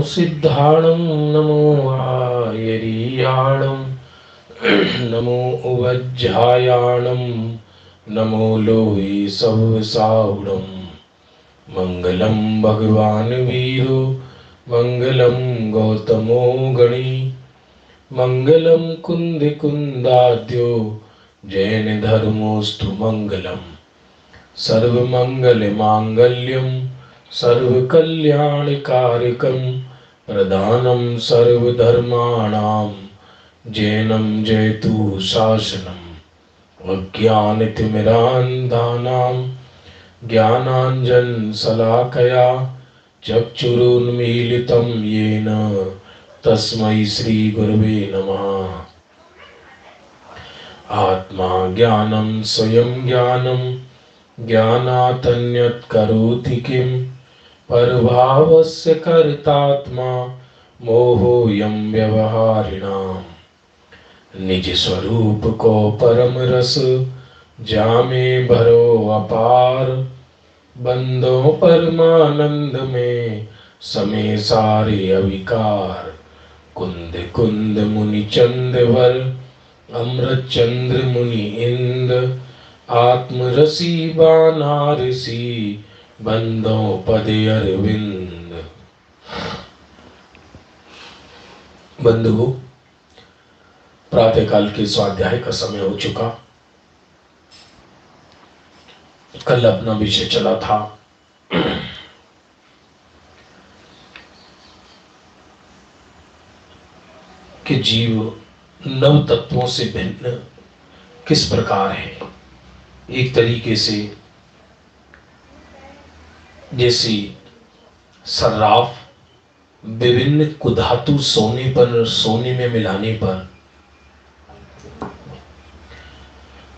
सिद्धाणं नमो आयर्याणं नमो उवज्झायाणं नमो लोये सवसावणं मंगलम भगवान वीरो मंगलम गौतमो गणी मंगलम कुंद कुंदाद्यो जैन धर्मोस्तु मंगलम सर्वमंगल मांगल्यम सर्वकल्याणकारकं प्रदानं सर्वधर्माणां जैनं जयतु शासनम् अज्ञानतिमिरान्धानां ज्ञानाञ्जनशलाकया चक्षुरुन्मीलितं येन तस्मै श्रीगुरवे नमः। आत्मा ज्ञानं स्वयं ज्ञानं ज्ञानातन्यत् करोति किं परभावस्य कर्तात्मा मोहोऽयं व्यवहारिणाम्। निज स्वरूप को परम रस जामे भरो अपार बंदो परमानंद में समय सारे अविकार। कुंद कुंद मुनि चंद्रवर अमृत चंद्र मुनि इंद्र आत्मरसी बानारसी बंदो पदे अरविंद। बंधुओं, प्रातःकाल के स्वाध्याय का समय हो चुका। कल अपना विषय चला था कि जीव नव तत्वों से भिन्न किस प्रकार है। एक तरीके से जैसे सर्राफ विभिन्न कुधातु सोने में मिलाने पर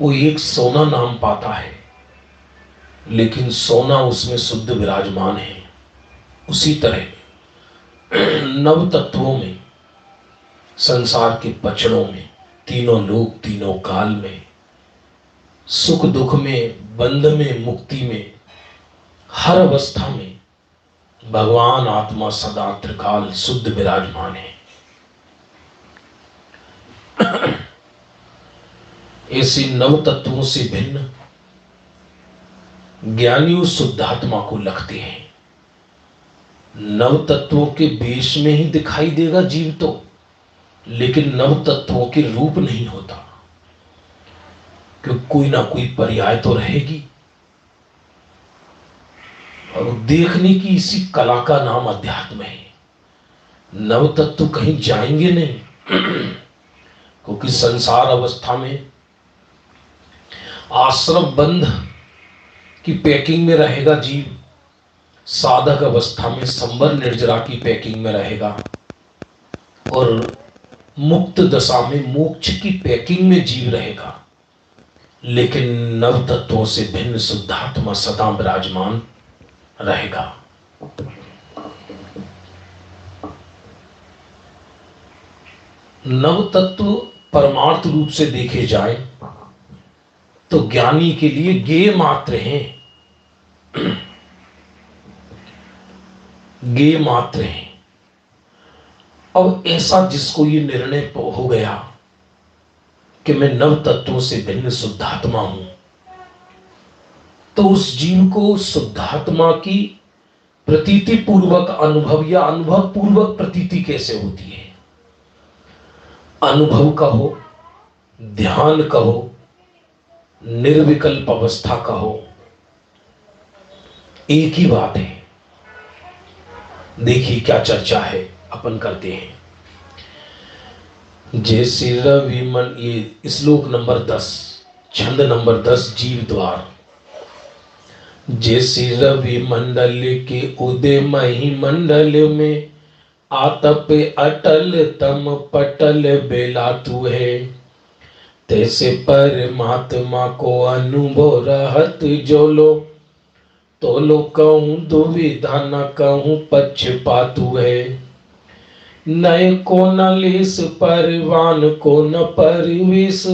वो एक सोना नाम पाता है, लेकिन सोना उसमें शुद्ध विराजमान है। उसी तरह नव तत्वों में, संसार के पचड़ों में, तीनों लोक तीनों काल में, सुख दुख में, बंध में, मुक्ति में, हर अवस्था में भगवान आत्मा सदा त्रिकाल शुद्ध विराजमान है। ऐसे नव तत्वों से भिन्न ज्ञानी उस शुद्धात्मा को लगते हैं। नव तत्वों के वेश में ही दिखाई देगा जीव तो, लेकिन नव तत्वों के रूप नहीं होता, क्योंकि कोई ना कोई पर्याय तो रहेगी। और देखने की इसी कला का नाम अध्यात्म है। नव तत्व कहीं जाएंगे नहीं, क्योंकि संसार अवस्था में आश्रम बंध की पैकिंग में रहेगा जीव, साधक अवस्था में संवर निर्जरा की पैकिंग में रहेगा, और मुक्त दशा में मोक्ष की पैकिंग में जीव रहेगा। लेकिन नव तत्वों से भिन्न शुद्धात्मा सदा विराजमान रहेगा। नव तत्व परमार्थ रूप से देखे जाए तो ज्ञानी के लिए ज्ञेय मात्र हैं, ज्ञेय मात्र हैं। अब ऐसा जिसको ये निर्णय हो गया कि मैं नव तत्वों से भिन्न शुद्धात्मा हूं, तो उस जीव को शुद्धात्मा की प्रतीति पूर्वक अनुभव या अनुभव पूर्वक प्रतीति कैसे होती है। अनुभव कहो, ध्यान कहो, निर्विकल्प अवस्था कहो, एक ही बात है। देखिए क्या चर्चा है, अपन करते हैं। जैसे रवि मन, ये श्लोक नंबर 10, छंद नंबर 10, जीव द्वार। जैसे रवि मंडल के उदय मही मंडल में आतप अटल तम पटल बेला तू है, तैसे परमात्मा को अनुभव रहत जो लो, तो लो कहूं दुविधा न कहूं पक्षपातु है। नय को न लेस परवान को न परिवेश,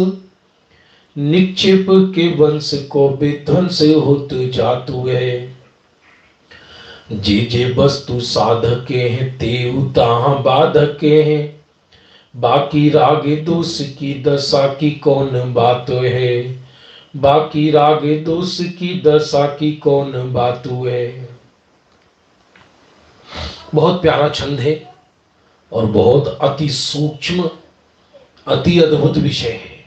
निक्षेप के वंश को विध्वंस होत जातु है। जे जे वस्तु साधके हैं तेऊ ताहा बाधके हैं, बाकी रागे दोष की दशा की कौन बात है, बाकी रागे दोष की दशा की कौन बात है। बहुत प्यारा छंद है और बहुत अति सूक्ष्म अति अद्भुत विषय है।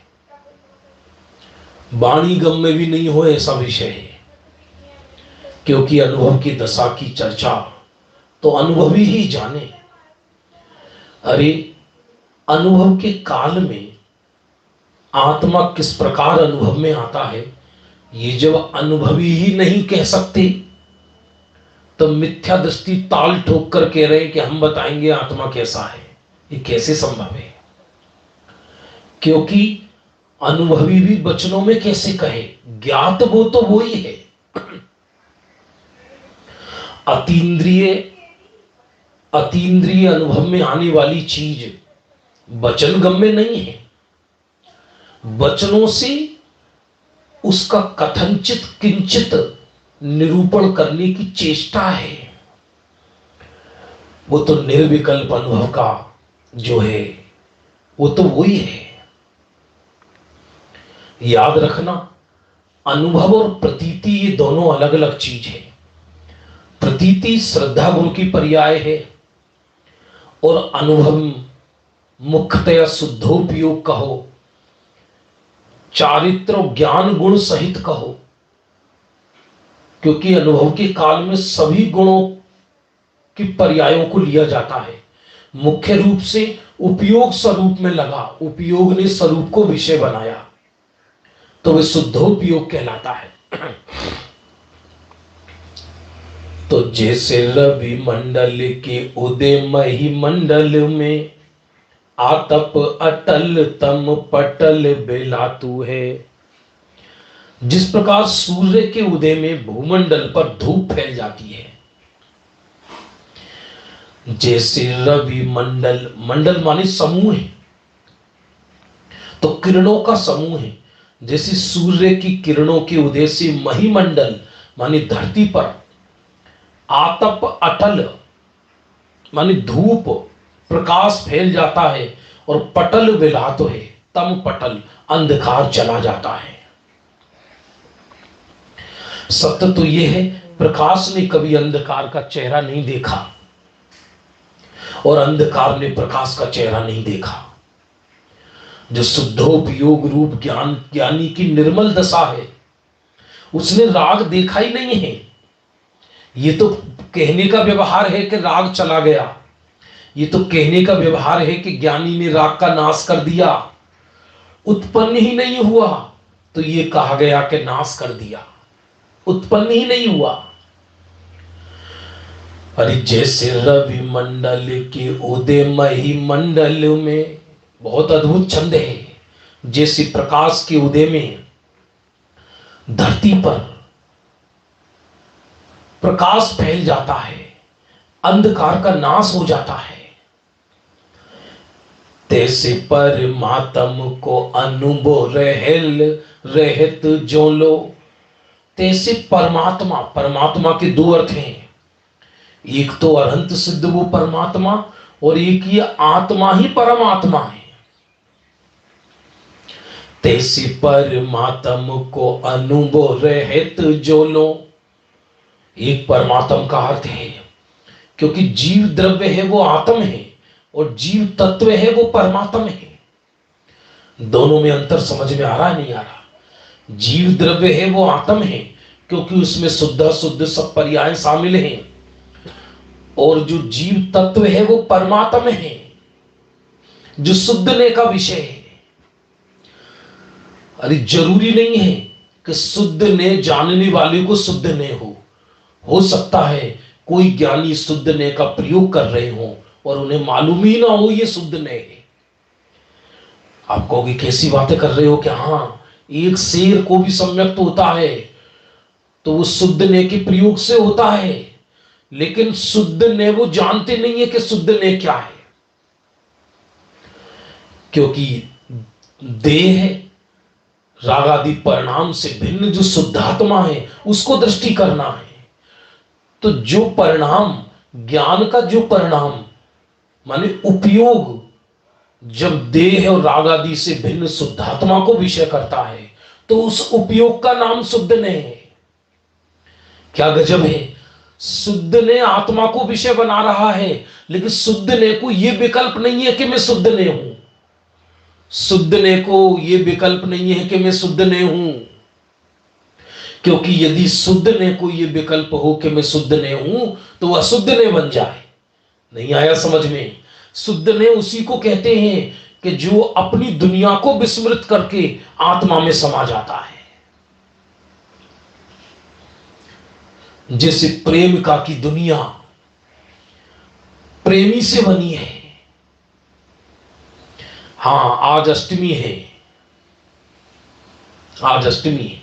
वाणी गम में भी नहीं हो ऐसा विषय है, क्योंकि अनुभव की दशा की चर्चा तो अनुभवी ही जाने। अरे अनुभव के काल में आत्मा किस प्रकार अनुभव में आता है, ये जब अनुभवी ही नहीं कह सकते तो मिथ्या दृष्टि ताल ठोक कर कह रहे हैं कि हम बताएंगे आत्मा कैसा है, ये कैसे संभव है। क्योंकि अनुभवी भी वचनों में कैसे कहे, ज्ञात वो तो वो ही है। अतीन्द्रिय अनुभव में आने वाली चीज वचन गम में नहीं है। वचनों से उसका कथनचित किंचित निरूपण करने की चेष्टा है। वो तो निर्विकल्प अनुभव का जो है वो तो वही है। याद रखना, अनुभव और प्रतीति ये दोनों अलग अलग चीज है। प्रतीति श्रद्धा गुण की पर्याय है और अनुभव मुख्यतया शुद्धोपयोग कहो, चारित्र और ज्ञान गुण सहित कहो, क्योंकि अनुभव के काल में सभी गुणों की पर्यायों को लिया जाता है। मुख्य रूप से उपयोग स्वरूप में लगा, उपयोग ने स्वरूप को विषय बनाया तो वह शुद्धोपयोग कहलाता है। तो जैसे रवि मंडल के उदयमयी मंडल में आतप अटल तम पटल बेलातु है, जिस प्रकार सूर्य के उदय में भूमंडल पर धूप फैल जाती है, जैसे रवि मंडल, मंडल माने समूह है, तो किरणों का समूह है। जैसे सूर्य की किरणों के उदय से महिमंडल माने धरती पर आतप अटल माने धूप प्रकाश फैल जाता है और पटल विलात है, तम पटल अंधकार चला जाता है। सत्य तो यह है, प्रकाश ने कभी अंधकार का चेहरा नहीं देखा और अंधकार ने प्रकाश का चेहरा नहीं देखा। जो शुद्धोपयोग रूप ज्ञान ज्ञानी की निर्मल दशा है, उसने राग देखा ही नहीं है। ये तो कहने का व्यवहार है कि राग चला गया, ये तो कहने का व्यवहार है कि ज्ञानी ने राग का नाश कर दिया, उत्पन्न ही नहीं हुआ तो ये कहा गया कि नाश कर दिया, उत्पन्न ही नहीं हुआ। अरे जैसे रवि मंडल के उदयमयी मंडल में, बहुत अद्भुत छंद है, जैसे प्रकाश के उदय में धरती पर प्रकाश फैल जाता है, अंधकार का नाश हो जाता है, तैसे परमात्म को अनुभव रहल रहत जो लो। तैसे परमात्मा, परमात्मा के दो अर्थ हैं, एक तो अनंत सिद्ध वो परमात्मा और एक ये आत्मा ही परमात्मा है। तैसे परमात्म को अनुभव रहत जो लो, एक परमात्म का अर्थ है, क्योंकि जीव द्रव्य है वो आत्म है और जीव तत्व है वो परमात्म है। दोनों में अंतर समझ में आ रहा है नहीं आ रहा? जीव द्रव्य है वो आत्म है, क्योंकि उसमें शुद्ध अशुद्ध सब पर्याय शामिल हैं, और जो जीव तत्व है वो परमात्म है, जो शुद्धने का विषय है। अरे जरूरी नहीं है कि शुद्ध ने जानने वाले को शुद्ध ने हो सकता है कोई ज्ञानी शुद्ध ने का प्रयोग कर रहे हो और उन्हें मालूम ही ना हो ये शुद्ध ने है। आप कहोगे कैसी बातें कर रहे हो कि हाँ, एक शेर को भी सम्यक्त होता है तो वो शुद्ध ने के प्रयोग से होता है, लेकिन शुद्ध ने वो जानते नहीं है कि शुद्ध ने क्या है, क्योंकि देह रागादि परिणाम से भिन्न जो शुद्धात्मा है उसको दृष्टि करना है। तो जो परिणाम, ज्ञान का जो परिणाम माने उपयोग, जब देह और राग आदि से भिन्न शुद्धात्मा को विषय करता है तो उस उपयोग का नाम शुद्ध ने है। क्या गजब है! शुद्ध ने आत्मा को विषय बना रहा है, लेकिन शुद्ध ने को यह विकल्प नहीं है कि मैं शुद्ध ने हूं। शुद्ध ने को यह विकल्प नहीं है कि मैं शुद्ध ने हूं, क्योंकि यदि शुद्ध ने को यह विकल्प हो कि मैं शुद्ध ने हूं तो वह अशुद्ध ने बन जाए। नहीं आया समझ में? शुद्ध ने उसी को कहते हैं कि जो अपनी दुनिया को विस्मृत करके आत्मा में समा जाता है। जैसे प्रेमिका की दुनिया प्रेमी से बनी है। हां, आज अष्टमी है, आज अष्टमी है।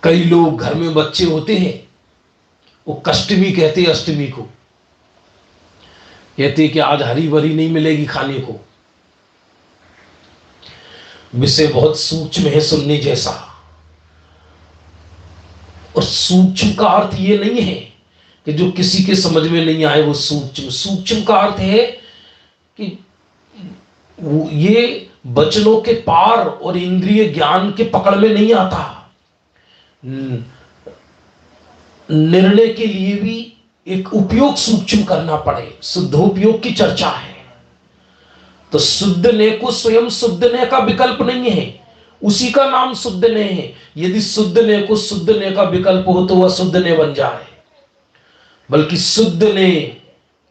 कई लोग घर में बच्चे होते हैं, वो कष्टमी कहते हैं अष्टमी को, कहते कि आज हरी भरी नहीं मिलेगी खाने को। विषय बहुत सूक्ष्म है सुनने जैसा, और सूक्ष्म का अर्थ ये नहीं है कि जो किसी के समझ में नहीं आए वो सूक्ष्म। सूक्ष्म का अर्थ है कि ये वचनों के पार और इंद्रिय ज्ञान के पकड़ में नहीं आता। निर्णय के लिए भी एक उपयोग सूक्ष्म करना पड़े, शुद्धोपयोग की चर्चा है। तो शुद्ध ने को स्वयं शुद्ध ने का विकल्प नहीं है, उसी का नाम शुद्ध ने है। यदि शुद्ध ने को शुद्ध ने का विकल्प हो तो वह शुद्ध ने बन जाए, बल्कि शुद्ध ने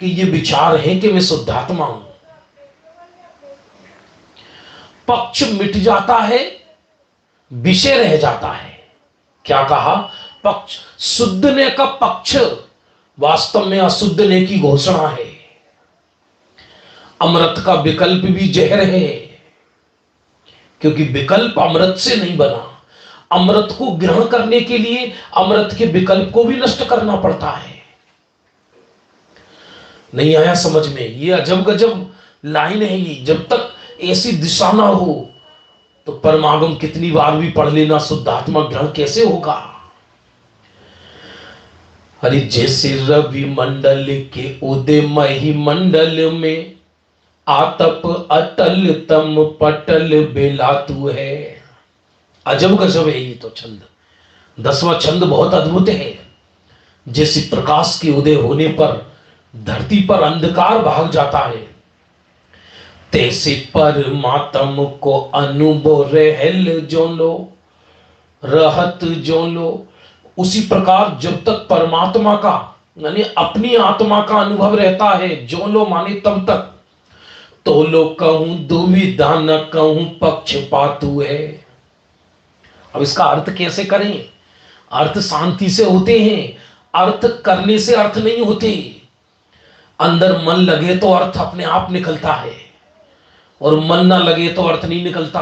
कि ये विचार है कि मैं शुद्धात्मा हूं। पक्ष मिट जाता है, विषय रह जाता है। क्या कहा? पक्ष। शुद्ध ने का पक्ष वास्तव में अशुद्ध ने की घोषणा है। अमृत का विकल्प भी जहर है, क्योंकि विकल्प अमृत से नहीं बना। अमृत को ग्रहण करने के लिए अमृत के विकल्प को भी नष्ट करना पड़ता है। नहीं आया समझ में? ये अजब गजब लाइन है ये। जब तक ऐसी दिशा ना हो तो परमागम कितनी बार भी पढ़ लेना, शुद्धात्मा ग्रहण कैसे होगा? अरे जैसे रवि मंडल के उदयमयी मंडल में आतप अटल तम पटल बेला तू है। अजब गजब है ये तो छंद। 10वां छंद बहुत अद्भुत है। जैसे प्रकाश के उदय होने पर धरती पर अंधकार भाग जाता है, तैसे परमात्म को अनुभव रहल जो लो, रहत जो लो। उसी प्रकार जब तक परमात्मा का यानी अपनी आत्मा का अनुभव रहता है, जो लो माने तब तक, तो लो कहूं दुविधा न कहूं पक्षपातु है। अब इसका अर्थ कैसे करें? अर्थ शांति से होते हैं, अर्थ करने से अर्थ नहीं होते। अंदर मन लगे तो अर्थ अपने आप निकलता है, और मन ना लगे तो अर्थ नहीं निकलता।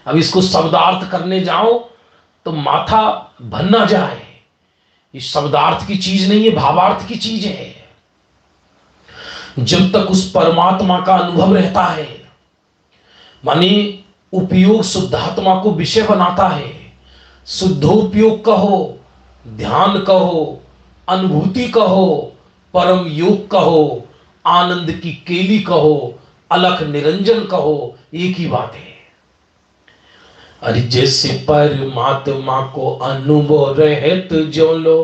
अब इसको शब्दार्थ करने जाओ तो माथा भन ना जाए। ये शब्दार्थ की चीज नहीं है, भावार्थ की चीज है। जब तक उस परमात्मा का अनुभव रहता है, माने उपयोग शुद्धात्मा को विषय बनाता है। शुद्धोपयोग कहो, ध्यान कहो, अनुभूति कहो, परम योग कहो, आनंद की केली कहो, अलख निरंजन कहो, एक ही बात है। अरे जैसे परमात्मा को अनुभव रहत जो लो,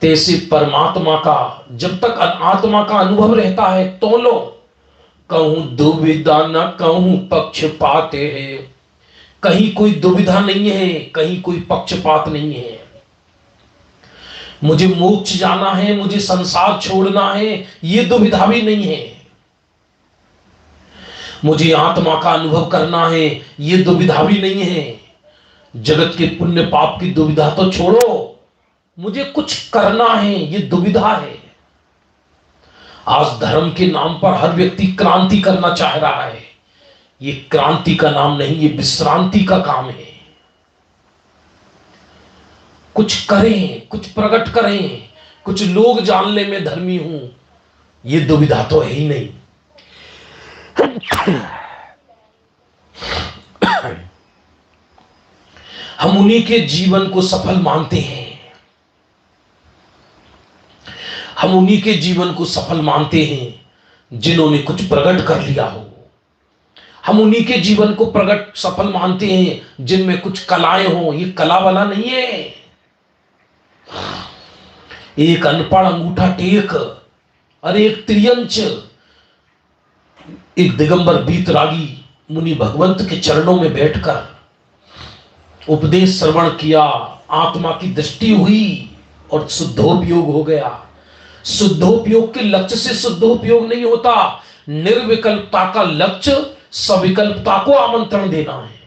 तैसे परमात्मा का जब तक आत्मा का अनुभव रहता है तो लो। कहूं दुविधा न कहूं पक्षपात है। कहीं कोई दुविधा नहीं है, कहीं कोई पक्षपात नहीं है। मुझे मोक्ष जाना है, मुझे संसार छोड़ना है, ये दुविधा भी नहीं है। मुझे आत्मा का अनुभव करना है, ये दुविधा भी नहीं है। जगत के पुण्य पाप की दुविधा तो छोड़ो, मुझे कुछ करना है, ये दुविधा है। आज धर्म के नाम पर हर व्यक्ति क्रांति करना चाह रहा है। ये क्रांति का नाम नहीं, ये विश्रांति का काम है। कुछ करें, कुछ प्रकट करें, कुछ लोग जान ले मैं धर्मी हूं, ये दुविधा तो है ही नहीं। हम उन्हीं के जीवन को सफल मानते हैं, हम उन्हीं के जीवन को सफल मानते हैं जिन्होंने कुछ प्रकट कर लिया हो। हम उन्हीं के जीवन को प्रकट सफल मानते हैं जिनमें कुछ कलाएं हो। ये कला वाला नहीं है, एक अनपढ़ अंगूठा टेक और एक त्रियंच, एक दिगंबर बीतरागी मुनि भगवंत के चरणों में बैठकर उपदेश श्रवण किया, आत्मा की दृष्टि हुई और शुद्धोपयोग हो गया। शुद्धोपयोग के लक्ष्य से शुद्धोपयोग नहीं होता। निर्विकल्पता का लक्ष्य सविकल्पता को आमंत्रण देना है।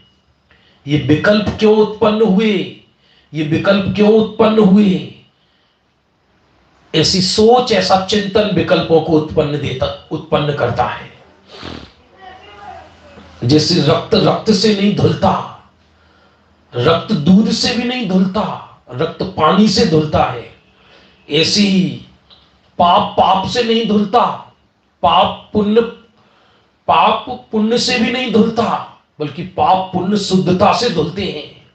ये विकल्प क्यों उत्पन्न हुए, ये विकल्प क्यों उत्पन्न हुए? ऐसी सोच, ऐसा चिंतन विकल्पों को उत्पन्न करता है। जैसे रक्त रक्त से नहीं धुलता, रक्त दूध से भी नहीं धुलता, रक्त पानी से धुलता है, ऐसे ही पाप पाप से नहीं धुलता, पाप पुण्य से भी नहीं धुलता, बल्कि पाप पुण्य शुद्धता से धुलते हैं।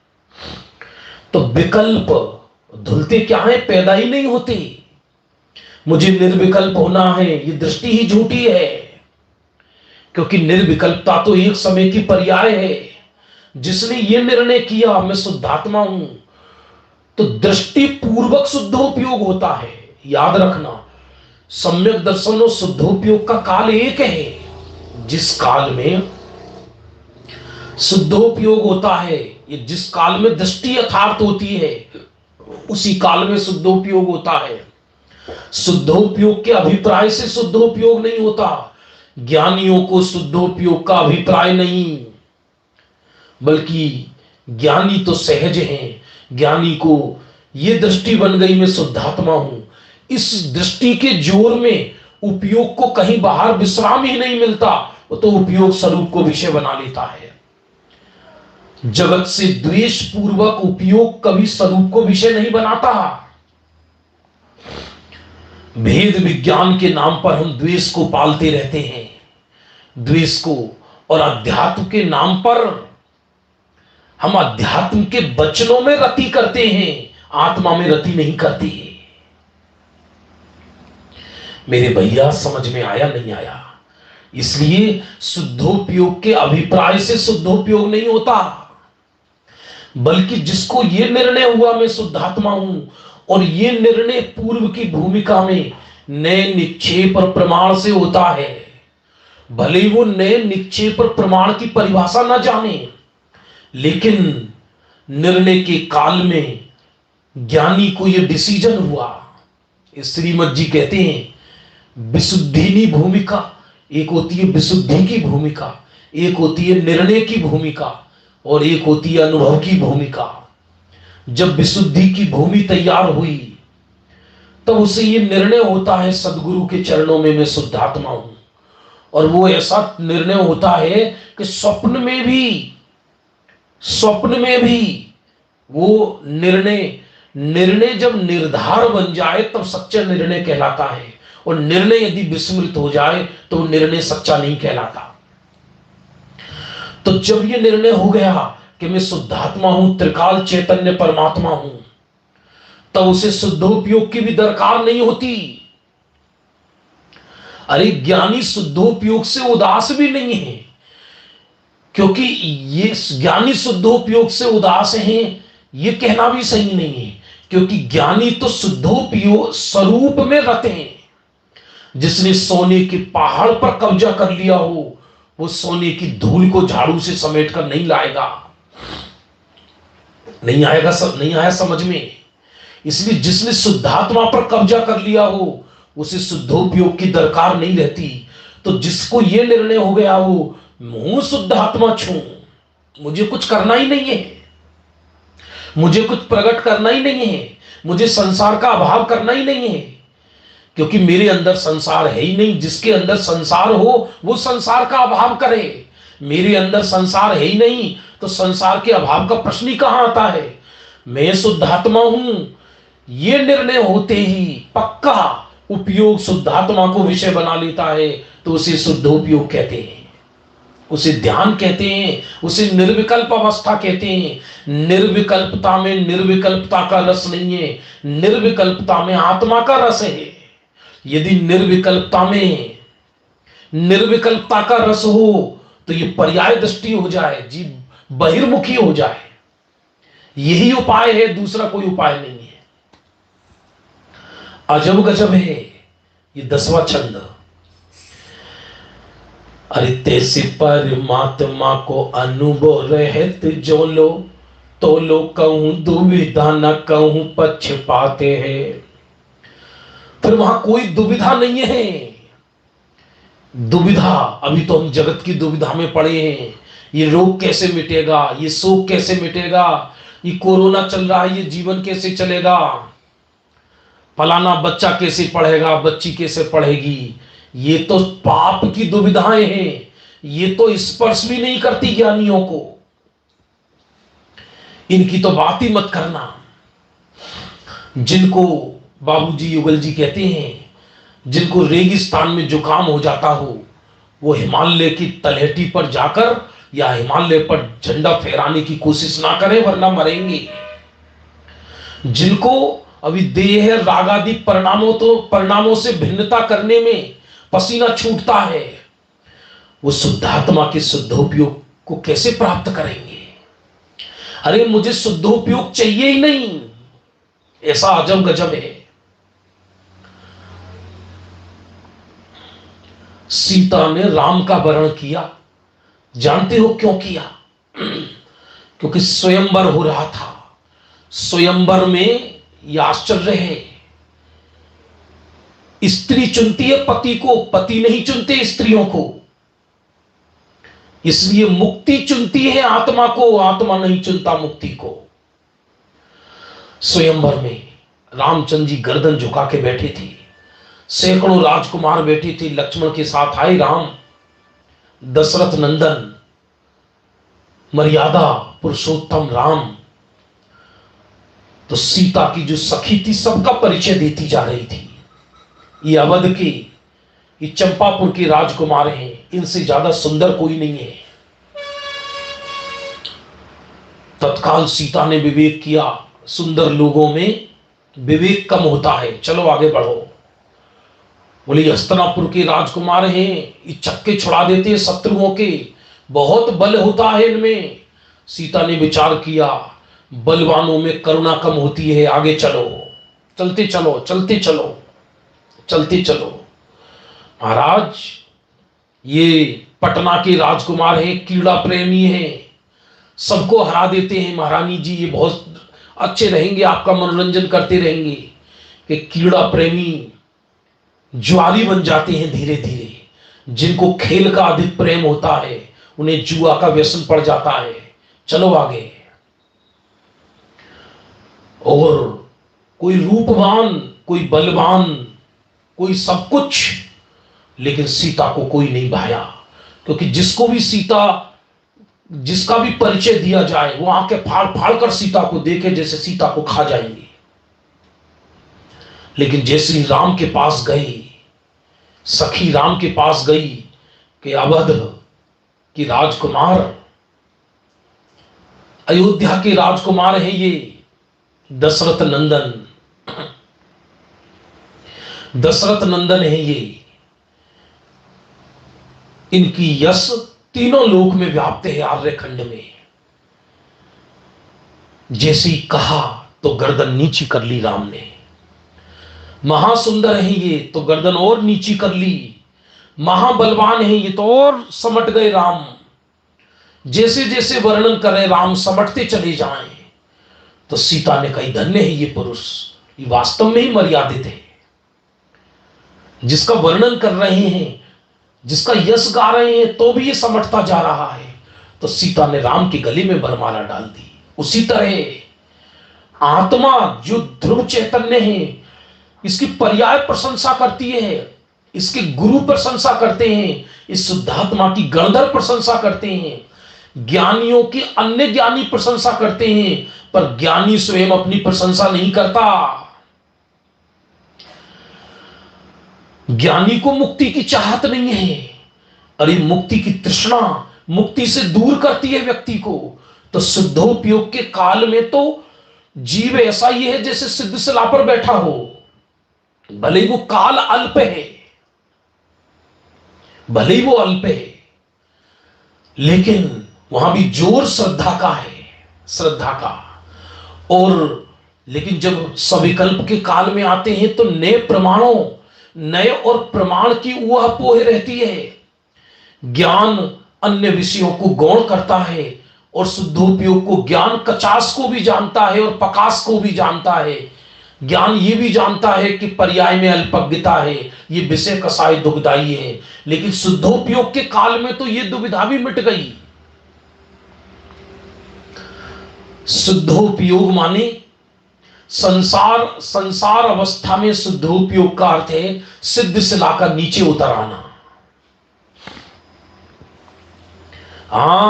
तो विकल्प धुलते क्या है? पैदा ही नहीं होते। मुझे निर्विकल्प होना है, ये दृष्टि ही झूठी है, क्योंकि निर्विकल्पता तो एक समय की पर्याय है। जिसने ये निर्णय किया मैं शुद्धात्मा हूं, तो दृष्टि पूर्वक शुद्धोपयोग होता है। याद रखना, सम्यक दर्शन और शुद्धोपयोग का काल एक है। जिस काल में शुद्धोपयोग होता है, ये जिस काल में दृष्टि यथार्थ होती है, उसी काल में शुद्धोपयोग होता है। शुद्धोपयोग के अभिप्राय से शुद्धोपयोग नहीं होता। ज्ञानियों को शुद्धोपयोग का अभिप्राय नहीं, बल्कि ज्ञानी तो सहज हैं। ज्ञानी को यह दृष्टि बन गई मैं शुद्धात्मा हूं, इस दृष्टि के जोर में उपयोग को कहीं बाहर विश्राम ही नहीं मिलता, वो तो उपयोग स्वरूप को विषय बना लेता है। जगत से द्वेष पूर्वक उपयोग कभी स्वरूप को विषय नहीं बनाता। भेद विज्ञान के नाम पर हम द्वेष को पालते रहते हैं, द्वेष को, और अध्यात्म के नाम पर हम अध्यात्म के वचनों में रति करते हैं, आत्मा में रति नहीं करते। मेरे भैया समझ में आया नहीं आया? इसलिए शुद्धोपयोग के अभिप्राय से शुद्धोपयोग नहीं होता, बल्कि जिसको यह निर्णय हुआ मैं शुद्धात्मा हूं, और यह निर्णय पूर्व की भूमिका में नए निक्षेप और प्रमाण से होता है। भले वो नए निक्षेप और प्रमाण की परिभाषा न जाने, लेकिन निर्णय के काल में ज्ञानी को यह डिसीजन हुआ। श्रीमद जी कहते हैं विशुद्धिनी भूमिका, एक होती है विशुद्धि की भूमिका, एक होती है निर्णय की भूमिका, और एक होती है अनुभव की भूमिका। जब विशुद्धि की भूमि तैयार हुई, तब उसे यह निर्णय होता है सदगुरु के चरणों में मैं शुद्धात्मा हूं। और वो ऐसा निर्णय होता है कि स्वप्न में भी वो निर्णय जब निर्धार बन जाए तब सच्चा निर्णय कहलाता है, और निर्णय यदि विस्मृत हो जाए तो निर्णय सच्चा नहीं कहलाता। तो जब ये निर्णय हो गया कि मैं शुद्धात्मा हूं, त्रिकाल चैतन्य परमात्मा हूं, तब उसे शुद्धोपयोग की भी दरकार नहीं होती। अरे ज्ञानी शुद्धोपयोग से उदास भी नहीं है, क्योंकि ये ज्ञानी शुद्धोपयोग से उदास हैं ये कहना भी सही नहीं है, क्योंकि ज्ञानी तो शुद्धोपयोग स्वरूप में रहते हैं। जिसने सोने के पहाड़ पर कब्जा कर लिया हो, वो सोने की धूल को झाड़ू से समेट कर नहीं लाएगा। नहीं आया समझ में? इसलिए जिसने शुद्धात्मा पर कब्जा कर लिया हो, उसे शुद्धोपयोग की दरकार नहीं रहती। तो जिसको यह निर्णय हो गया हो मैं शुद्धात्मा छूं, मुझे कुछ करना ही नहीं है, मुझे कुछ प्रकट करना ही नहीं है, मुझे संसार का अभाव करना ही नहीं है, क्योंकि मेरे अंदर संसार है ही नहीं। जिसके अंदर संसार हो वो संसार का अभाव करे। मेरे अंदर संसार है ही नहीं, तो संसार के अभाव का प्रश्न ही कहां आता है? मैं शुद्धात्मा हूं, ये निर्णय होते ही पक्का उपयोग शुद्धात्मा को विषय बना लेता है, तो उसे शुद्धोपयोग कहते हैं। उसे ध्यान कहते हैं, उसे निर्विकल्प अवस्था कहते हैं। निर्विकल्पता में निर्विकल्पता का रस नहीं है, निर्विकल्पता में आत्मा का रस है। यदि निर्विकल्पता में निर्विकल्पता का रस हो तो ये पर्याय दृष्टि हो जाए, जीव बहिर्मुखी हो जाए। यही उपाय है, दूसरा कोई उपाय नहीं है। अजब गजब है ये 10वां छंद। अरे तैसे परमात्मा को अनुभव रहत जो लो, तो लो कहूं दुविधा न कहूं पक्षपाते हैं। फिर वहां कोई दुविधा नहीं है। दुविधा, अभी तो हम जगत की दुविधा में पड़े हैं। ये रोग कैसे मिटेगा, ये शोक कैसे मिटेगा, ये कोरोना चल रहा है, ये जीवन कैसे चलेगा, फलाना बच्चा कैसे पढ़ेगा, बच्ची कैसे पढ़ेगी। ये तो पाप की दुविधाएं हैं, ये तो स्पर्श भी नहीं करती ज्ञानियों को। इनकी तो बात ही मत करना। जिनको बाबूजी युगल जी कहते हैं, जिनको रेगिस्तान में जुकाम हो जाता हो, वो हिमालय की तलहटी पर जाकर या हिमालय पर झंडा फहराने की कोशिश ना करें, वरना मरेंगे। जिनको अभी देह रागादि परिणामों से भिन्नता करने में पसीना छूटता है, वो शुद्धात्मा के शुद्धोपयोग को कैसे प्राप्त करेंगे। अरे मुझे शुद्धोपयोग चाहिए ही नहीं, ऐसा अजब गजब है। सीता ने राम का वरण किया, जानते हो क्यों किया? क्योंकि स्वयंवर हो रहा था। स्वयंवर में यह आश्चर्य है, स्त्री चुनती है पति को, पति नहीं चुनते स्त्रियों को। इसलिए मुक्ति चुनती है आत्मा को, आत्मा नहीं चुनता मुक्ति को। स्वयंवर में रामचंद्र जी गर्दन झुका के बैठे थे, सैकड़ों राजकुमार बैठे थे, लक्ष्मण के साथ आए राम, दशरथ नंदन, मर्यादा पुरुषोत्तम राम। तो सीता की जो सखी थी सबका परिचय देती जा रही थी। ये अवध के, ये चंपापुर के राजकुमार हैं, इनसे ज्यादा सुंदर कोई नहीं है। तत्काल सीता ने विवेक किया, सुंदर लोगों में विवेक कम होता है, चलो आगे बढ़ो। बोले हस्तिनापुर के राजकुमार हैं, ये चक्के छुड़ा देते हैं शत्रुओं के, बहुत बल होता है इनमें। सीता ने विचार किया, बलवानों में करुणा कम होती है, आगे चलो, चलते चलो चलते चलो चलते चलो। महाराज ये पटना के राजकुमार हैं, कीड़ा प्रेमी हैं, सबको हरा देते हैं। महारानी जी ये बहुत अच्छे रहेंगे, आपका मनोरंजन करते रहेंगे। कि कीड़ा प्रेमी ज्वारी बन जाते हैं धीरे धीरे। जिनको खेल का अधिक प्रेम होता है उन्हें जुआ का व्यसन पड़ जाता है। चलो आगे। और कोई रूपवान, कोई बलवान, कोई सब कुछ, लेकिन सीता को कोई नहीं भाया। क्योंकि जिसको भी सीता, जिसका भी परिचय दिया जाए, वो आंखें फाड़ फाड़ कर सीता को देखे जैसे सीता को खा जाएंगे। लेकिन जैसे राम के पास गई, सखी राम के पास गई कि अवध की राजकुमार, अयोध्या के राजकुमार हैं ये दशरथ नंदन, दशरथ नंदन है ये, इनकी यश तीनों लोक में व्याप्त है आर्यखंड में। जैसे ही कहा तो गर्दन नीची कर ली राम ने। महासुंदर है ये, तो गर्दन और नीची कर ली। महाबलवान है ये, तो और समट गए राम। जैसे जैसे वर्णन करे राम समटते चले जाएं। तो सीता ने कही धन्य है ये पुरुष, ये वास्तव में ही मर्यादित है। जिसका वर्णन कर रहे हैं, जिसका यश गा रहे हैं, तो भी ये समटता जा रहा है। तो सीता ने राम के गले में वरमाला डाल दी। उसी तरह आत्मा जो ध्रुव चैतन्य है, इसकी पर्याय प्रशंसा करती है, इसके गुरु प्रशंसा करते हैं, इस शुद्धात्मा की गणधर प्रशंसा करते हैं, ज्ञानियों की अन्य ज्ञानी प्रशंसा करते हैं, पर ज्ञानी स्वयं अपनी प्रशंसा नहीं करता। ज्ञानी को मुक्ति की चाहत नहीं है। अरे मुक्ति की तृष्णा मुक्ति से दूर करती है व्यक्ति को। तो शुद्धोपयोग के काल में तो जीव ऐसा ही है जैसे सिद्ध शिला पर बैठा हो, भले ही वो काल अल्प है, भले ही वो अल्प है, लेकिन वहां भी जोर श्रद्धा का है, श्रद्धा का। और लेकिन जब सविकल्प के काल में आते हैं तो नए प्रमाणों, नए और प्रमाण की ऊहापोह रहती है। ज्ञान अन्य विषयों को गौण करता है और शुद्धोपयोग को ज्ञान कचास को भी जानता है और पकास को भी जानता है। ज्ञान ये भी जानता है कि पर्याय में अल्पज्ञता है, ये विषय कसाय दुखदाई है, लेकिन शुद्धोपयोग के काल में तो ये दुविधा भी मिट गई। शुद्धोपयोग माने संसार अवस्था में शुद्धोपयोग का अर्थ है सिद्ध शिला का नीचे उतर आना।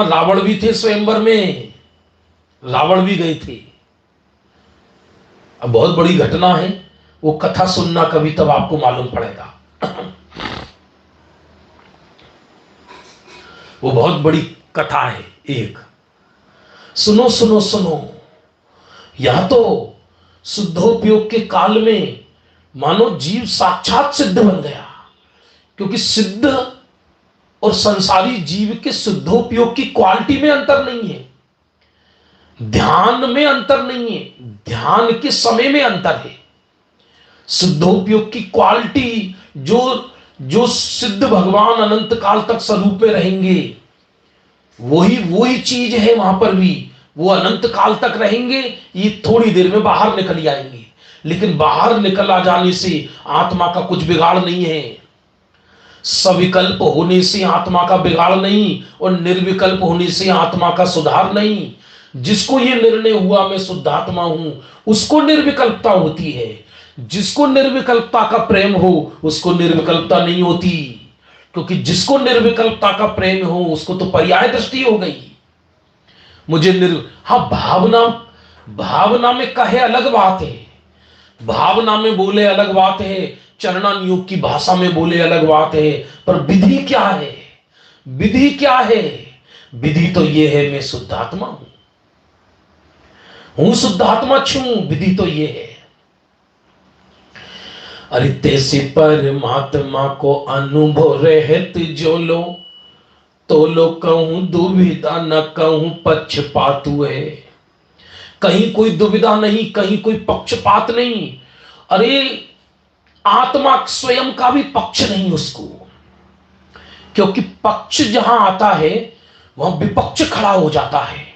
रावण भी थे स्वयंवर में, रावण भी गए थे। अब बहुत बड़ी घटना है, वो कथा सुनना कभी, तब आपको मालूम पड़ेगा। वो बहुत बड़ी कथा है एक। सुनो सुनो सुनो, यह तो शुद्धोपयोग के काल में मानो जीव साक्षात सिद्ध बन गया, क्योंकि सिद्ध और संसारी जीव के शुद्धोपयोग की क्वालिटी में अंतर नहीं है, ध्यान में अंतर नहीं है, ध्यान के समय में अंतर है। शुद्धोपयोग की क्वालिटी जो सिद्ध भगवान अनंत काल तक स्वरूप में रहेंगे, वही चीज है वहां पर भी। वो अनंत काल तक रहेंगे, ये थोड़ी देर में बाहर निकल जाएंगे, लेकिन बाहर निकल आ जाने से आत्मा का कुछ बिगाड़ नहीं है। सविकल्प होने से आत्मा का बिगाड़ नहीं और निर्विकल्प होने से आत्मा का सुधार नहीं। जिसको ये निर्णय हुआ मैं शुद्धात्मा हूं, उसको निर्विकल्पता होती है। जिसको निर्विकल्पता का प्रेम हो उसको निर्विकल्पता नहीं होती, क्योंकि जिसको निर्विकल्पता का प्रेम हो उसको तो पर्याय दृष्टि हो गई। मुझे भावना में कहे अलग बात है, भावना में बोले अलग बात है, चरणानुयोग की भाषा में बोले अलग बात है, पर विधि क्या है? विधि क्या है? विधि तो ये है मैं शुद्धात्मा हूं शुद्धात्मा छू, विधि तो ये है। अरे तैसे परमात्मा को अनुभव रहत जो लो, तो लो कहूं दुविधा न कहूं पक्षपात है। कहीं कोई दुविधा नहीं, कहीं कोई पक्षपात नहीं। अरे आत्मा स्वयं का भी पक्ष नहीं उसको, क्योंकि पक्ष जहां आता है वहां विपक्ष खड़ा हो जाता है।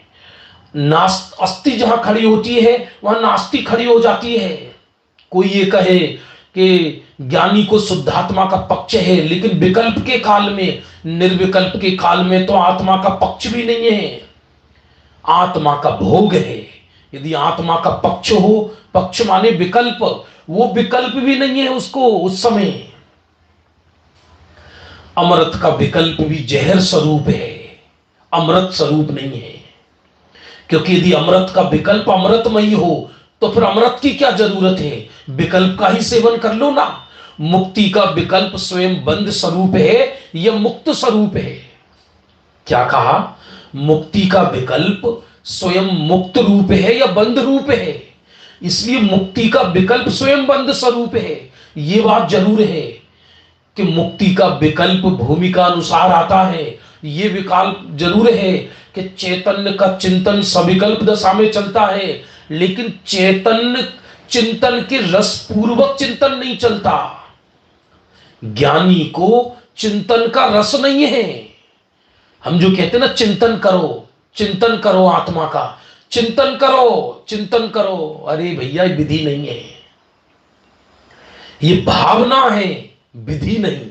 अस्ति जहां खड़ी होती है वहां नास्ति खड़ी हो जाती है। कोई ये कहे कि ज्ञानी को शुद्धात्मा का पक्ष है, लेकिन विकल्प के काल में, निर्विकल्प के काल में तो आत्मा का पक्ष भी नहीं है, आत्मा का भोग है। यदि आत्मा का पक्ष हो, पक्ष माने विकल्प, वो विकल्प भी नहीं है उसको उस समय। अमृत का विकल्प भी जहर स्वरूप है, अमृत स्वरूप नहीं है। क्योंकि यदि अमृत का विकल्प अमृतमयी हो तो फिर अमृत की क्या जरूरत है? विकल्प का ही सेवन कर लो ना। मुक्ति का विकल्प स्वयं बंद स्वरूप है या मुक्त स्वरूप है? क्या कहा? मुक्ति का विकल्प स्वयं मुक्त रूप है या बंद रूप है? इसलिए मुक्ति का विकल्प स्वयं बंद स्वरूप है। यह बात जरूर है कि मुक्ति का विकल्प भूमिका अनुसार आता है। यह विकल्प जरूर है कि चैतन्य का चिंतन सविकल्प दशा में चलता है, लेकिन चैतन्य चिंतन के रस पूर्वक चिंतन नहीं चलता। ज्ञानी को चिंतन का रस नहीं है। हम जो कहते हैं ना चिंतन करो आत्मा का, चिंतन करो, अरे भैया विधि नहीं है, ये भावना है, विधि नहीं।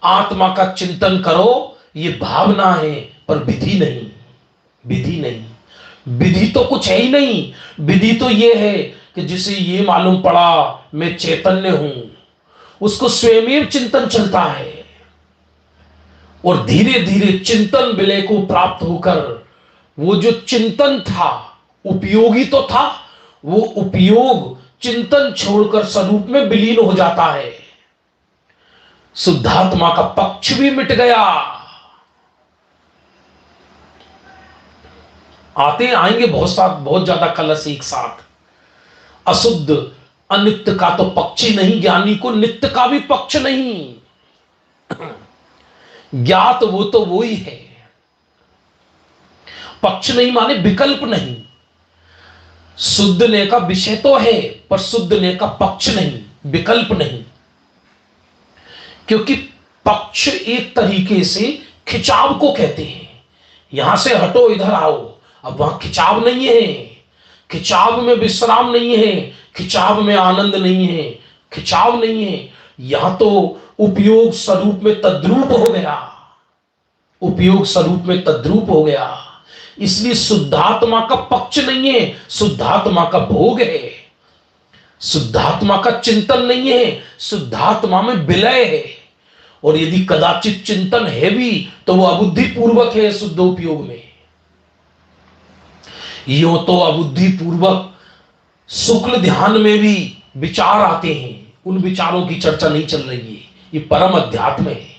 आत्मा का चिंतन करो, ये भावना है, पर विधि नहीं। विधि तो कुछ है ही नहीं। विधि तो ये है कि जिसे ये मालूम पड़ा मैं चैतन्य हूं, उसको स्वयं चिंतन चलता है, और धीरे धीरे चिंतन विलय को प्राप्त होकर वो जो चिंतन था उपयोगी तो था, वो उपयोग चिंतन छोड़कर स्वरूप में विलीन हो जाता है। शुद्धात्मा का पक्ष भी मिट गया। आते आएंगे बहुत ज्यादा कलश एक साथ। अशुद्ध अनित्य का तो पक्ष ही नहीं, ज्ञानी को नित्य का भी पक्ष नहीं। ज्ञात वो तो वो ही है। पक्ष नहीं माने विकल्प नहीं। शुद्ध ने का विषय तो है, पर शुद्ध ने का पक्ष नहीं, विकल्प नहीं। क्योंकि पक्ष एक तरीके से खिंचाव को कहते हैं। यहां से हटो इधर आओ, अब वहां खिंचाव नहीं है। खिंचाव में विश्राम नहीं है, खिंचाव में आनंद नहीं है, खिंचाव नहीं है। यहां तो उपयोग स्वरूप में तद्रूप हो गया, उपयोग स्वरूप में तद्रूप हो गया। इसलिए शुद्धात्मा का पक्ष नहीं है, शुद्धात्मा का भोग है। शुद्धात्मा का चिंतन नहीं है, शुद्धात्मा में विलय है। और यदि कदाचित चिंतन है भी तो वो अबुद्धि पूर्वक है शुद्ध उपयोग में। यूं तो अबुद्धि पूर्वक शुक्ल ध्यान में भी विचार आते हैं, उन विचारों की चर्चा नहीं चल रही है। ये परम अध्यात्म है।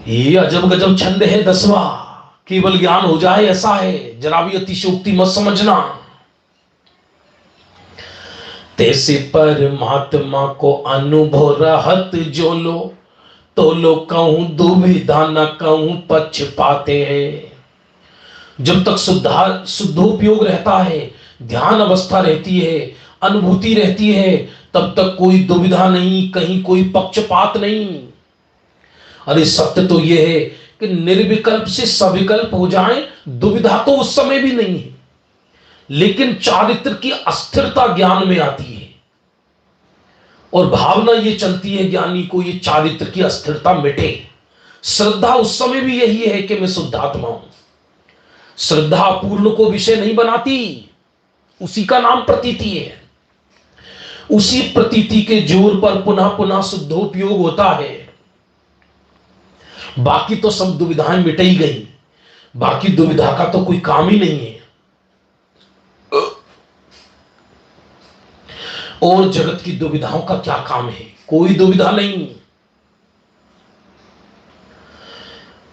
ये अजब गजब छंद है 10वां, केवल ज्ञान हो जाए ऐसा है, जरा भी अतिशयोक्ति मत समझना। तैसे परमात्मा को अनुभव रहत जो लो, तो लो कहूं दुविधा न कहूं पक्षपाते हैं। जब तक शुद्धोपयोग रहता है, ध्यान अवस्था रहती है, अनुभूति रहती है, तब तक कोई दुविधा नहीं, कहीं कोई पक्षपात नहीं। अरे सत्य तो यह है कि निर्विकल्प से सविकल्प हो जाए, दुविधा तो उस समय भी नहीं है। लेकिन चारित्र की अस्थिरता ज्ञान में आती है, और भावना ये चलती है ज्ञानी को, ये चारित्र की अस्थिरता मिटे। श्रद्धा उस समय भी यही है कि मैं शुद्धात्मा हूं। श्रद्धा पूर्ण को विषय नहीं बनाती, उसी का नाम प्रतीति है। उसी प्रतीति के जोर पर पुनः पुनः शुद्धोपयोग होता है। बाकी तो सब दुविधाएं मिट ही गई, बाकी दुविधा का तो कोई काम ही नहीं है। और जगत की दुविधाओं का क्या काम है? कोई दुविधा नहीं।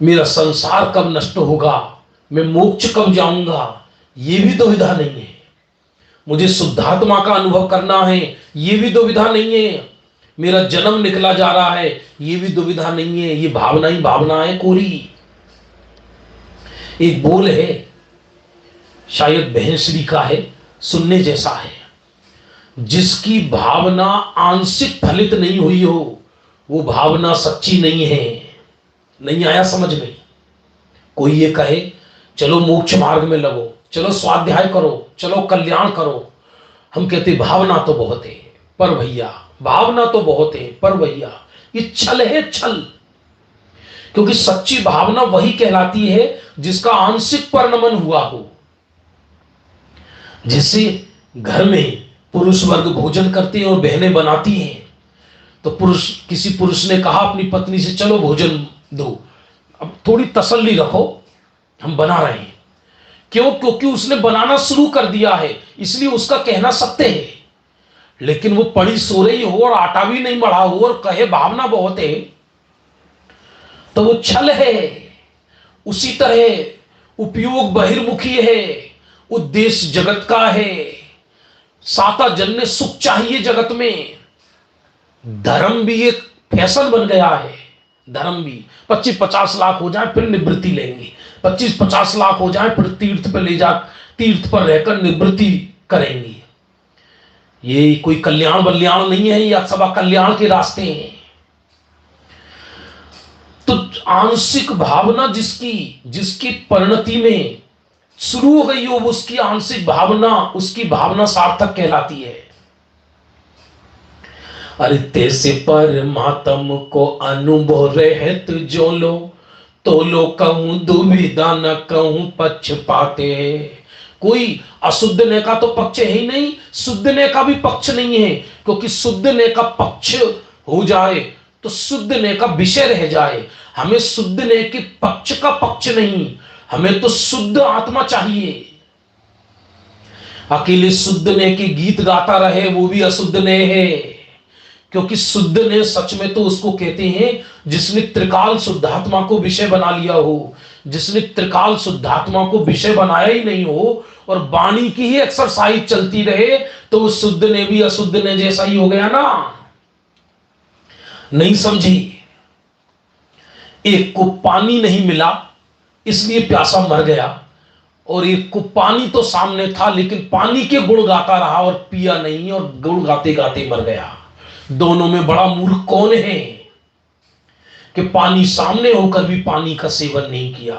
मेरा संसार कब नष्ट होगा, मैं मोक्ष कब जाऊंगा, यह भी दुविधा नहीं है। मुझे शुद्धात्मा का अनुभव करना है, यह भी दुविधा नहीं है। मेरा जन्म निकला जा रहा है, यह भी दुविधा नहीं है। ये भावना ही भावना है कोरी। एक बोल है, शायद बहनश्री का है, सुनने जैसा है। जिसकी भावना आंशिक फलित नहीं हुई हो, वो भावना सच्ची नहीं है। नहीं आया समझ में? कोई ये कहे चलो मोक्ष मार्ग में लगो, चलो स्वाध्याय करो, चलो कल्याण करो। हम कहते भावना तो बहुत है पर भैया, भावना तो बहुत है पर भैया, ये छल है, छल। क्योंकि सच्ची भावना वही कहलाती है जिसका आंशिक परिणमन हुआ हो। जैसे घर में पुरुष वर्ग भोजन करते हैं और बहनें बनाती हैं, तो किसी पुरुष ने कहा अपनी पत्नी से चलो भोजन दो, अब थोड़ी तसल्ली रखो, हम बना रहे हैं। क्यों? क्योंकि उसने बनाना शुरू कर दिया है, इसलिए उसका कहना सत्य है। लेकिन वो पड़ी सो रही हो और आटा भी नहीं बढ़ा हो और कहे भावना बहुत है, तो वो छल है। उसी तरह उपयोग बहिर्मुखी है, उद्देश्य जगत का है। साता जन्य सुख चाहिए जगत में। धर्म भी एक फैशन बन गया है। धर्म भी 25-50 लाख हो जाए फिर निवृत्ति लेंगे, 25-50 लाख हो जाए फिर तीर्थ पर ले जा, तीर्थ पर रहकर निवृत्ति करेंगे। ये कोई कल्याण बल्याण नहीं है, या सब कल्याण के रास्ते हैं। तो आंशिक भावना जिसकी परिणति में शुरू हो गई हो, उसकी आंशिक भावना, उसकी भावना सार्थक कहलाती है। अरे तैसे परमात्म को अनुभव रहत जो लो, तो लो कहूं दुविधा न कहूं पक्षपाते। कोई अशुद्ध ने का तो पक्ष है ही नहीं, शुद्ध ने का भी पक्ष नहीं है। क्योंकि शुद्ध ने का पक्ष हो जाए तो शुद्ध ने का विषय रह जाए। हमें शुद्ध ने के पक्ष का पक्ष नहीं, हमें तो शुद्ध आत्मा चाहिए। अकेले शुद्ध ने के गीत गाता रहे वो भी अशुद्ध ने है। क्योंकि शुद्ध ने सच में तो उसको कहते हैं जिसने त्रिकाल शुद्धात्मा को विषय बना लिया हो, जिसने त्रिकाल शुद्धात्मा को विषय बनाया ही नहीं हो और वाणी की ही एक्सरसाइज चलती रहे, तो उस शुद्ध ने भी अशुद्ध ने जैसा ही हो गया ना। नहीं समझी? एक को पानी नहीं मिला इसलिए प्यासा मर गया, और एक को पानी तो सामने था लेकिन पानी के गुण गाता रहा और पिया नहीं, और गुण गाते गाते मर गया। दोनों में बड़ा मूर्ख कौन है कि पानी सामने होकर भी पानी का सेवन नहीं किया?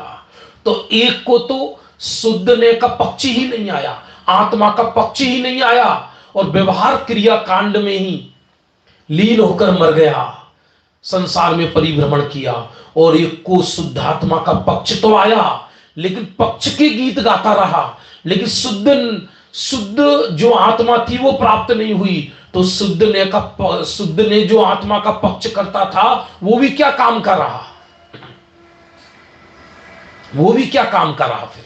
तो एक को तो शुद्ध ने का पक्ष ही नहीं आया, आत्मा का पक्ष ही नहीं आया, और व्यवहार क्रिया कांड में ही लीन होकर मर गया, संसार में परिभ्रमण किया। और एक को शुद्धात्मा का पक्ष तो आया लेकिन पक्ष के गीत गाता रहा, लेकिन शुद्ध जो आत्मा थी वो प्राप्त नहीं हुई। तो शुद्ध ने जो आत्मा का पक्ष करता था वो भी क्या काम कर रहा? वो भी क्या काम कर रहा फिर?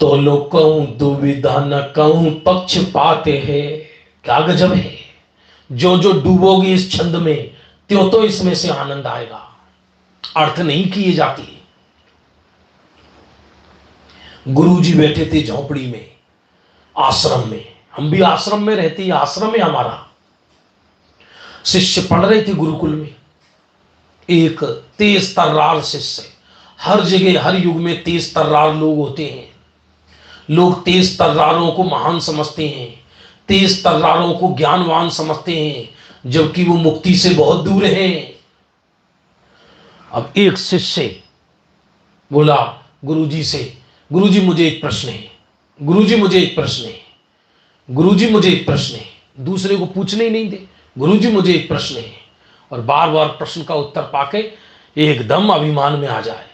तो लोग कहूं दुविधा न कहूं पक्ष पाते हैं। क्या गजब है! जो जो डूबोगे इस छंद में त्यों तो इसमें से आनंद आएगा। अर्थ नहीं किए जाती। गुरुजी बैठे थे झोपड़ी में, आश्रम में। हम भी आश्रम में रहते, आश्रम है हमारा। शिष्य पढ़ रहे थे गुरुकुल में। एक तेज तर्रार शिष्य। हर जगह हर युग में तेज तर्रार लोग होते हैं। लोग तेज तर्रारों को महान समझते हैं, तेज तर्रारों को ज्ञानवान समझते हैं, जबकि वो मुक्ति से बहुत दूर हैं। अब एक शिष्य बोला गुरुजी से, गुरुजी मुझे एक प्रश्न है, गुरुजी मुझे एक प्रश्न है, गुरुजी मुझे एक प्रश्न है। दूसरे को पूछने ही नहीं दे, गुरुजी मुझे एक प्रश्न है। और बार बार प्रश्न का उत्तर पाके एकदम अभिमान में आ जाए।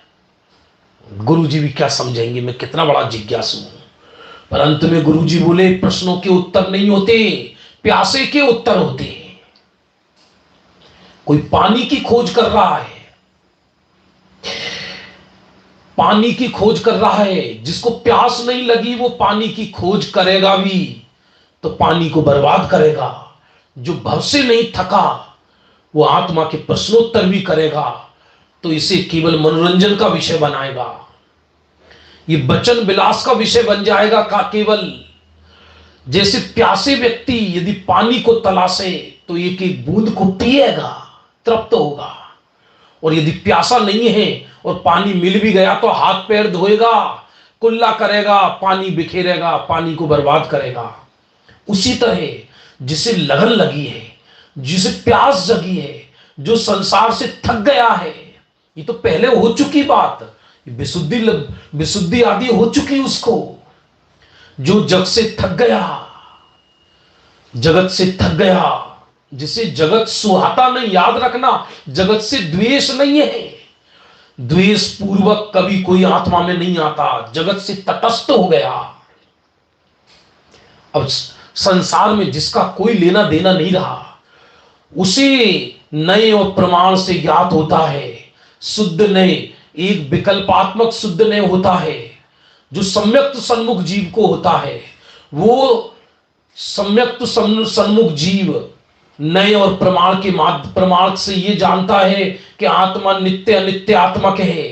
गुरुजी भी क्या समझेंगे मैं कितना बड़ा जिज्ञासु हूं। पर अंत में गुरुजी बोले प्रश्नों के उत्तर नहीं होते, प्यासे के उत्तर होते हैं। कोई पानी की खोज कर रहा है, पानी की खोज कर रहा है, जिसको प्यास नहीं लगी वो पानी की खोज करेगा भी तो पानी को बर्बाद करेगा। जो भव से नहीं थका वो आत्मा के प्रश्नोत्तर भी करेगा तो इसे केवल मनोरंजन का विषय बनाएगा, ये वचन विलास का विषय बन जाएगा का केवल। जैसे प्यासे व्यक्ति यदि पानी को तलाशे तो एक एक बूंद को पिएगा, तृप्त होगा, और यदि प्यासा नहीं है और पानी मिल भी गया तो हाथ पैर धोएगा, कुल्ला करेगा, पानी बिखेरेगा, पानी को बर्बाद करेगा। उसी तरह जिसे लगन लगी है, जिसे प्यास जगी है, जो संसार से थक गया है, ये तो पहले हो चुकी बात, विशुद्धि आदि हो चुकी उसको। जो जग से थक गया, जगत से थक गया, जिसे जगत सुहाता नहीं, याद रखना जगत से द्वेष नहीं है, द्वेष पूर्वक कभी कोई आत्मा में नहीं आता, जगत से तटस्थ हो गया। अब संसार में जिसका कोई लेना देना नहीं रहा उसे नए और प्रमाण से ज्ञात होता है। शुद्ध नए एक विकल्पात्मक शुद्ध नए होता है जो सम्यक्त सन्मुख जीव को होता है। वो सम्यक्त सन्मुख जीव नए और प्रमाण से ये जानता है कि आत्मा नित्य अनित्य आत्मक है।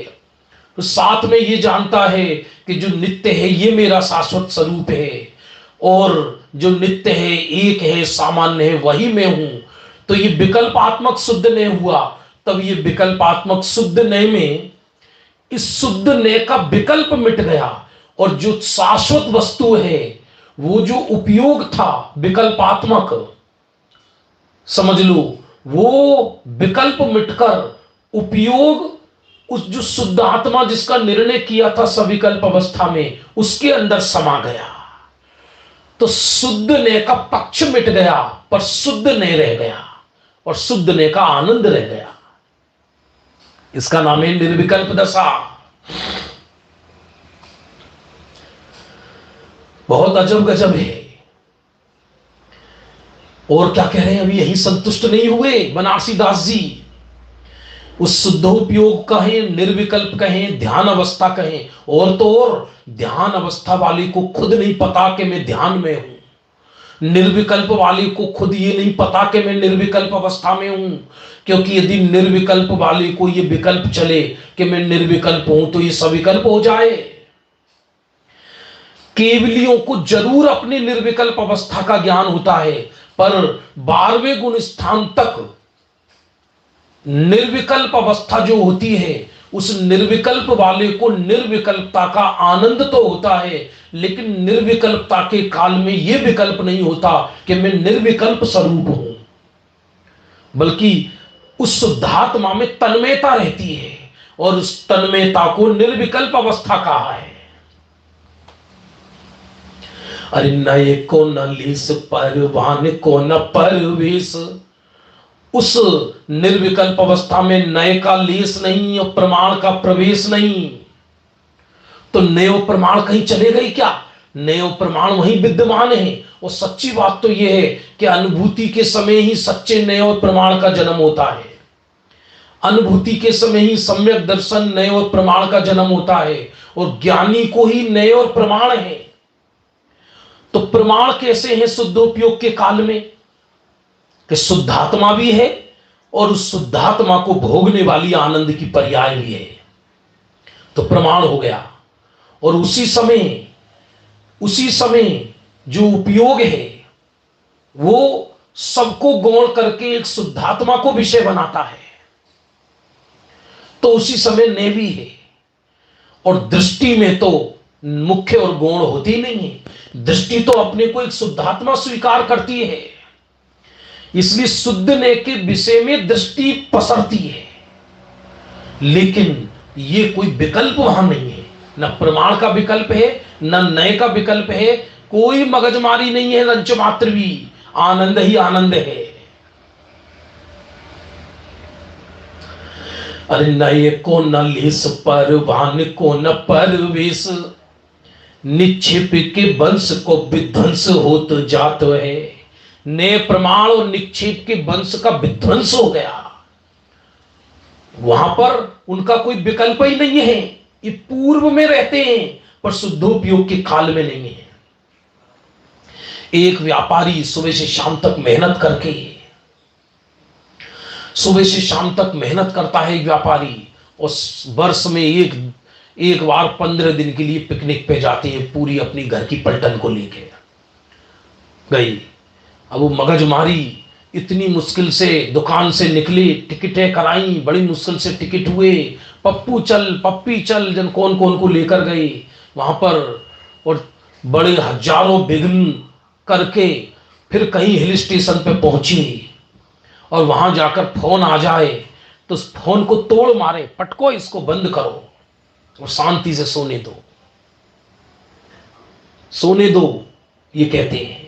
तो साथ में ये जानता है कि जो नित्य है ये मेरा शाश्वत स्वरूप है, और जो नित्य है एक है सामान्य है वही मैं हूं। तो ये विकल्पात्मक शुद्ध नय हुआ। तब ये विकल्पात्मक शुद्ध नय में इस शुद्ध नय का विकल्प मिट गया, और जो शाश्वत वस्तु है वो जो उपयोग था विकल्पात्मक, समझ लो, वो विकल्प मिटकर उपयोग उस जो शुद्ध आत्मा जिसका निर्णय किया था सविकल्प अवस्था में उसके अंदर समा गया। तो शुद्ध ने का पक्ष मिट गया पर शुद्ध ने रह गया, और शुद्ध ने का आनंद रह गया। इसका नाम है निर्विकल्प दशा। बहुत अजब गजब है। और क्या कह रहे हैं, अभी यही संतुष्ट नहीं हुए बनारसी दास जी। उस शुद्धोपयोग कहें, निर्विकल्प कहें, ध्यान अवस्था कहें, और तो और ध्यान अवस्था वाले को खुद नहीं पता कि मैं ध्यान में हूं। निर्विकल्प वाले को खुद ये नहीं पता कि मैं निर्विकल्प अवस्था में हूं, क्योंकि यदि निर्विकल्प वाले को ये विकल्प चले कि मैं निर्विकल्प हूं तो ये सविकल्प हो जाए। केवलियों को जरूर अपनी निर्विकल्प अवस्था का ज्ञान होता है, पर 12वें गुण स्थान तक निर्विकल्प अवस्था जो होती है, उस निर्विकल्प वाले को निर्विकल्पता का आनंद तो होता है, लेकिन निर्विकल्पता के काल में यह विकल्प नहीं होता कि मैं निर्विकल्प स्वरूप हूं, बल्कि उस शुद्धात्मा में तन्मयता रहती है, और उस तन्मयता को निर्विकल्प अवस्था कहा है। अरे नए को न लीस परवान को न परवेश, उस निर्विकल्प अवस्था में नए का लेस नहीं और प्रमाण का प्रवेश नहीं। तो नयो प्रमाण कहीं चले गए क्या? नयो प्रमाण वहीं विद्यमान है। और सच्ची बात तो यह है कि अनुभूति के समय ही सच्चे नयो प्रमाण का जन्म होता है। अनुभूति के समय ही सम्यक दर्शन नयो प्रमाण का जन्म होता है, और ज्ञानी को ही नयो प्रमाण है। तो प्रमाण कैसे हैं शुद्धोपयोग के काल में? कि शुद्धात्मा भी है और उस शुद्धात्मा को भोगने वाली आनंद की पर्याय भी है, तो प्रमाण हो गया। और उसी समय जो उपयोग है वो सबको गौण करके एक शुद्धात्मा को विषय बनाता है, तो उसी समय ने भी है। और दृष्टि में तो मुख्य और गौण होती नहीं है। दृष्टि तो अपने को एक शुद्धात्मा स्वीकार करती है, इसलिए शुद्ध नय के विषय में दृष्टि पसरती है, लेकिन ये कोई विकल्प वहां नहीं है। न प्रमाण का विकल्प है, न नय का विकल्प है, कोई मगजमारी नहीं है, रंच मात्र भी। आनंद ही आनंद है। अरे नय को न लेस परवान को न परवेश, निक्षेप के वंश को विध्वंस होत जात है। नए प्रमाण और निक्षेप के वंश का विध्वंस हो गया, वहां पर उनका कोई विकल्प ही नहीं है। ये पूर्व में रहते हैं पर शुद्धोपयोग के काल में नहीं है। एक व्यापारी सुबह से शाम तक मेहनत करके, सुबह से शाम तक मेहनत करता है एक व्यापारी, और वर्ष में एक बार 15 दिन के लिए पिकनिक पे जाते हैं, पूरी अपनी घर की पलटन को लेके गई। अब वो मगजमारी, इतनी मुश्किल से दुकान से निकले, टिकटें कराई, बड़ी मुश्किल से टिकट हुए, पप्पू चल पप्पी चल, जन कौन कौन को लेकर गए वहां पर, और बड़े हजारों विघ्न करके फिर कहीं हिल स्टेशन पे पहुंची, और वहां जाकर फोन आ जाए तो उस फोन को तोड़ मारे, पटको इसको बंद करो और शांति से सोने दो, सोने दो, ये कहते हैं।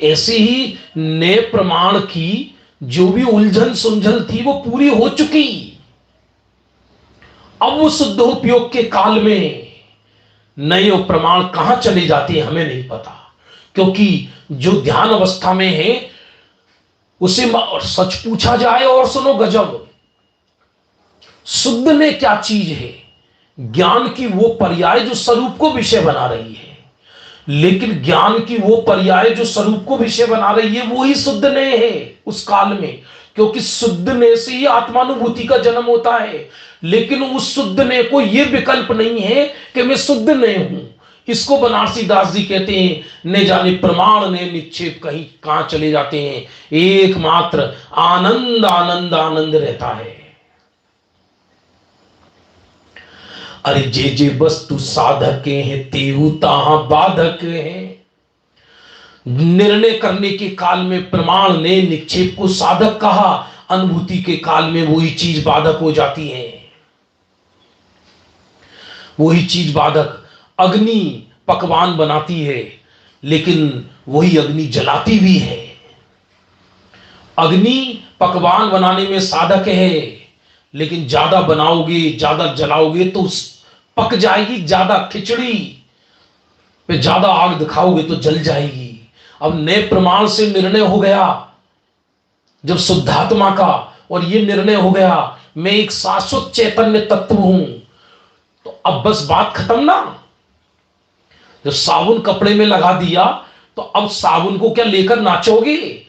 ऐसे ही नए प्रमाण की जो भी उलझन सुलझन थी वो पूरी हो चुकी। अब वो शुद्धोपयोग के काल में नए प्रमाण कहां चले जाते हैं हमें नहीं पता, क्योंकि जो ध्यान अवस्था में है उसे सच पूछा जाए और सुनो गजब, शुद्ध ने क्या चीज है? ज्ञान की वो पर्याय जो स्वरूप को विषय बना रही है, लेकिन ज्ञान की वो पर्याय जो स्वरूप को विषय बना रही है वो ही शुद्ध ने है उस काल में, क्योंकि शुद्ध ने से ही आत्मानुभूति का जन्म होता है। लेकिन उस शुद्ध ने को ये विकल्प नहीं है कि मैं शुद्ध ने हूं। इसको बनारसी दास जी कहते हैं, ने जाने प्रमाण ने निक्षेप कहीं कहां चले जाते हैं, एकमात्र आनंद आनंद आनंद रहता है। अरे जे जे वस्तु साधक हैं तेहु ताहा बाधक है। निर्णय करने के काल में प्रमाण ने निक्षेप को साधक कहा, अनुभूति के काल में वही चीज बाधक हो जाती है। वही चीज बाधक, अग्नि पकवान बनाती है लेकिन वही अग्नि जलाती भी है। अग्नि पकवान बनाने में साधक है, लेकिन ज्यादा बनाओगे ज्यादा जलाओगे तो पक जाएगी, ज्यादा खिचड़ी पे ज्यादा आग दिखाओगे तो जल जाएगी। अब नए प्रमाण से निर्णय हो गया जब शुद्धात्मा का, और ये निर्णय हो गया मैं एक शाश्वत चैतन्य तत्व हूं, तो अब बस बात खत्म ना। जब साबुन कपड़े में लगा दिया तो अब साबुन को क्या लेकर नाचोगे?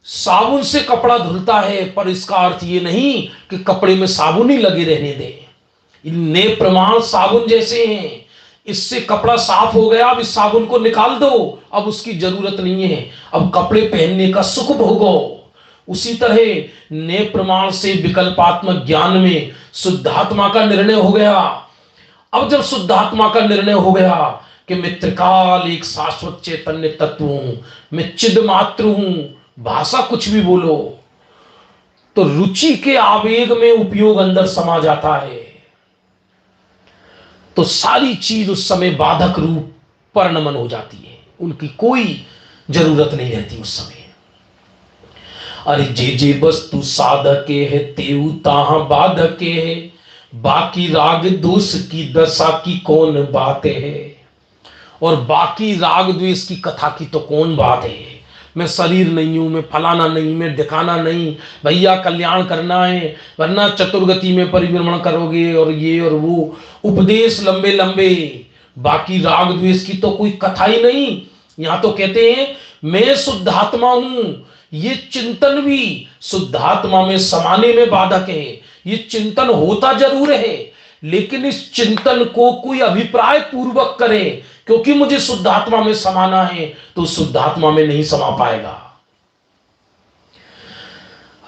साबुन से कपड़ा धुलता है, पर इसका अर्थ ये नहीं कि कपड़े में साबुन ही लगे रहने दें। नए प्रमाण साबुन जैसे हैं, इससे कपड़ा साफ हो गया, अब इस साबुन को निकाल दो, अब उसकी जरूरत नहीं है, अब कपड़े पहनने का सुख भोगो। उसी तरह नए प्रमाण से विकल्पात्मक ज्ञान में शुद्धात्मा का निर्णय हो गया। अब जब शुद्धात्मा का निर्णय हो गया कि मैं त्रिकाल एक शाश्वत चैतन्य तत्व हूं, मैं चिद मात्र हूं, भाषा कुछ भी बोलो, तो रुचि के आवेग में उपयोग अंदर समा जाता है, तो सारी चीज उस समय बाधक रूप परिणमन हो जाती है, उनकी कोई जरूरत नहीं रहती उस समय। अरे जे वस्तु साधके है तेऊ ताहा बाधके है, बाकी राग दोष की दशा की कौन बात है। और बाकी राग द्वेष की कथा की तो कौन बात है। मैं शरीर नहीं हूं, मैं फलाना नहीं, मैं दिखाना नहीं, भैया कल्याण करना है, वरना चतुर्गति में परिभ्रमण करोगे और ये और वो उपदेश लंबे लंबे। बाकी राग द्वेष की तो कोई कथा ही नहीं। यहां तो कहते हैं मैं शुद्धात्मा हूं, ये चिंतन भी शुद्धात्मा में समाने में बाधक है। ये चिंतन होता जरूर है, लेकिन इस चिंतन को कोई अभिप्राय पूर्वक करे, क्योंकि मुझे शुद्धात्मा में समाना है, तो शुद्धात्मा में नहीं समा पाएगा।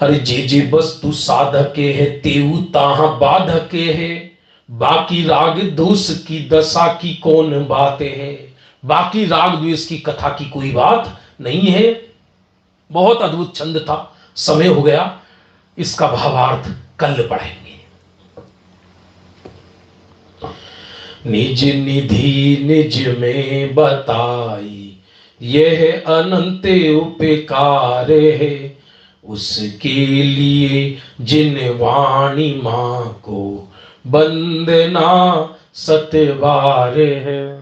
अरे जे वस्तु साधके है तेऊ ताहा बाधके है, बाकी राग दोष की दशा की कौन बात है। बाकी राग द्वेष की कथा की कोई बात नहीं है। बहुत अद्भुत छंद था, समय हो गया, इसका भावार्थ कल पढ़ेंगे। निज निधि निज में बताई, यह अनंत उपकार है, उसके लिए जिन वाणी मां को वंदना सतबार है।